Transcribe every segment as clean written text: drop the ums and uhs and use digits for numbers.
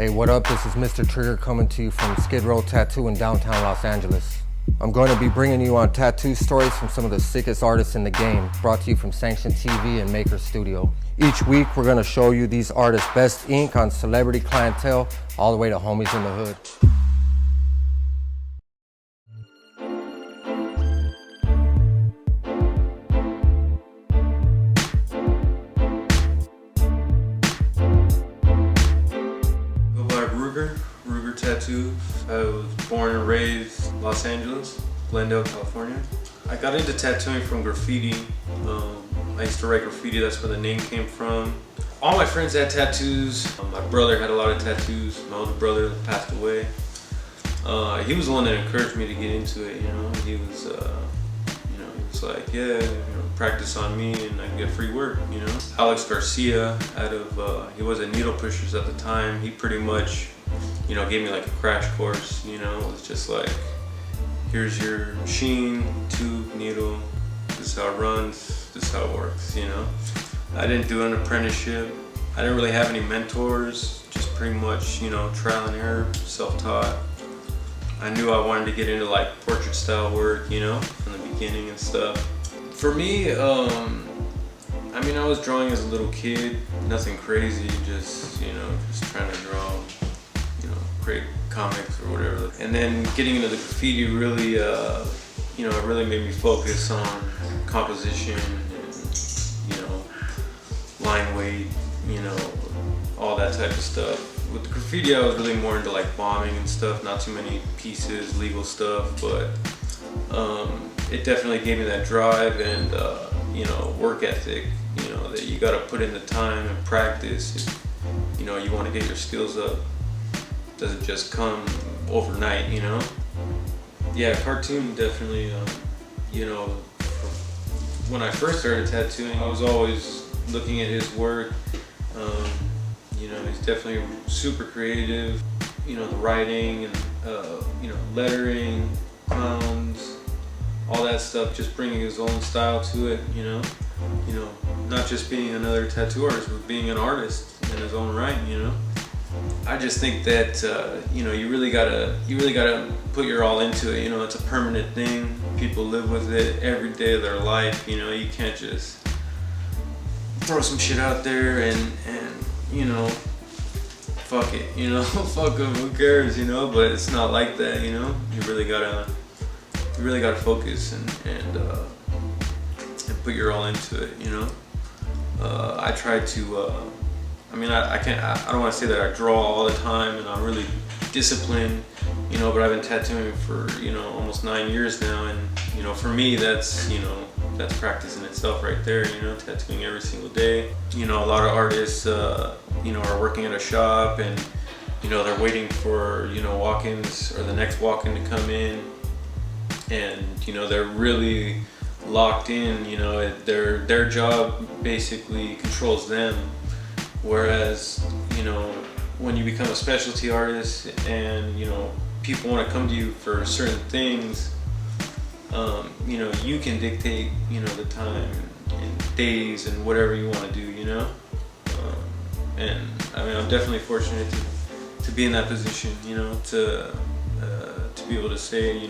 Hey, what up? This is Mr. Trigger coming to you from Skid Row Tattoo in downtown Los Angeles. I'm going to be bringing you on tattoo stories from some of the sickest artists in the game, brought to you from Sanction TV and Maker Studio. Each week, we're going to show you these artists' best ink on celebrity clientele, all the way to homies in the hood. Ruger Tattoos. I was born and raised Los Angeles, Glendale, California. I got into tattooing from graffiti. I used to write graffiti, that's where the name came from. All my friends had tattoos. My brother had a lot of tattoos. My older brother passed away. He was the one that encouraged me to get into it, you know. He was like, yeah, practice on me and I can get free work, you know. Alex Garcia, he was at Needle Pushers at the time. He pretty much, gave me like a crash course, It was just like, here's your machine, tube, needle, this is how it runs, this is how it works, I didn't do an apprenticeship. I didn't really have any mentors, just pretty much, trial and error, self-taught. I knew I wanted to get into like portrait style work, from the beginning and stuff. For me, I was drawing as a little kid, nothing crazy, just trying to draw, create comics or whatever. And then getting into the graffiti really, it really made me focus on composition and, line weight, all that type of stuff. With the graffiti, I was really more into like bombing and stuff, not too many pieces, legal stuff, but it definitely gave me that drive and, work ethic, that you gotta put in the time and practice if, you wanna get your skills up. It doesn't just come overnight, Yeah, cartoon definitely, when I first started tattooing, I was always looking at his work. He's definitely super creative. The writing and lettering, clowns, all that stuff. Just bringing his own style to it. Not just being another tattoo artist, but being an artist in his own right. I just think that you really gotta put your all into it. It's a permanent thing. People live with it every day of their life. You can't just throw some shit out there and fuck it, fuck them, who cares, but it's not like that, you really gotta focus and put your all into it, I try to, I don't want to say that I draw all the time and I'm really disciplined, but I've been tattooing for, almost 9 years now, and, for me, that's practice in itself right there, tattooing every single day. A lot of artists, are working at a shop and, they're waiting for, walk-ins or the next walk-in to come in, and, they're really locked in, their job basically controls them. Whereas, when you become a specialty artist and, people want to come to you for certain things, you can dictate, the time and days and whatever you want to do, and I'm definitely fortunate to be in that position, to be able to say,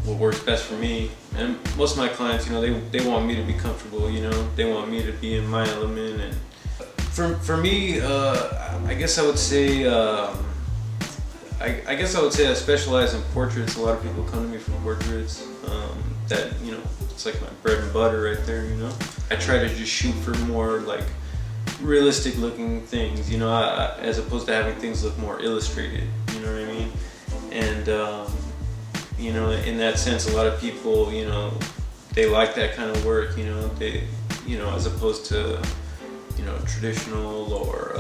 what works best for me. And most of my clients, they want me to be comfortable, they want me to be in my element. And for me, I guess I would say, I specialize in portraits. A lot of people come to me for portraits. That it's like my bread and butter right there. I try to just shoot for more like realistic looking things. As opposed to having things look more illustrated. You know what I mean? And in that sense, a lot of people, they like that kind of work. They, as opposed to traditional or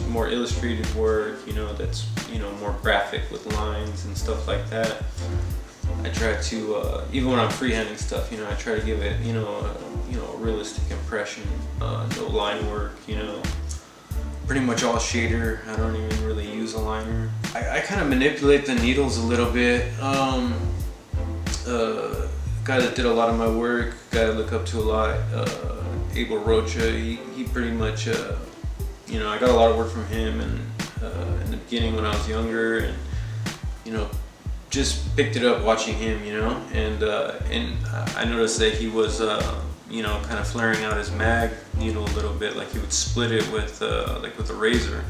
more illustrated work, that's more graphic with lines and stuff like that. I try to even when I'm freehanding stuff, I try to give it a realistic impression. No line work, pretty much all shader. I don't even really use a liner. I kind of manipulate the needles a little bit. Guy that did a lot of my work, guy I look up to a lot, Abel Rocha, he pretty much I got a lot of work from him, and in the beginning when I was younger, and just picked it up watching him, and I noticed that he was kind of flaring out his mag needle a little bit, like he would split it with a razor,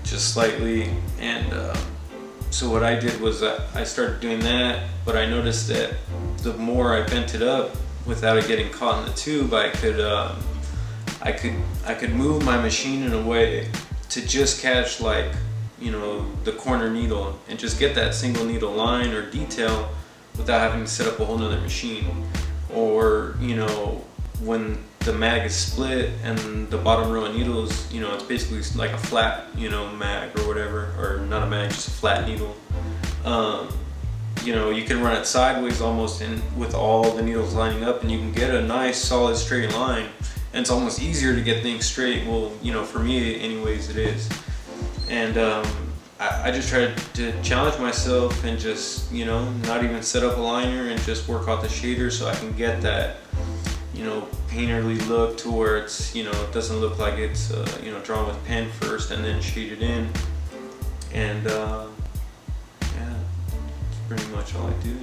just slightly. And so what I did was I started doing that, but I noticed that the more I bent it up without it getting caught in the tube, I could move my machine in a way to just catch the corner needle and just get that single needle line or detail without having to set up a whole nother machine. Or when the mag is split and the bottom row of needles, it's basically like a flat mag or whatever, or not a mag, just a flat needle. You can run it sideways almost, and with all the needles lining up, and you can get a nice solid straight line, and it's almost easier to get things straight. Well, for me anyways, it is. And I just tried to challenge myself and just not even set up a liner and just work out the shader so I can get that painterly look to where it's it doesn't look like it's drawn with pen first and then shaded in. And yeah, that's pretty much all I do.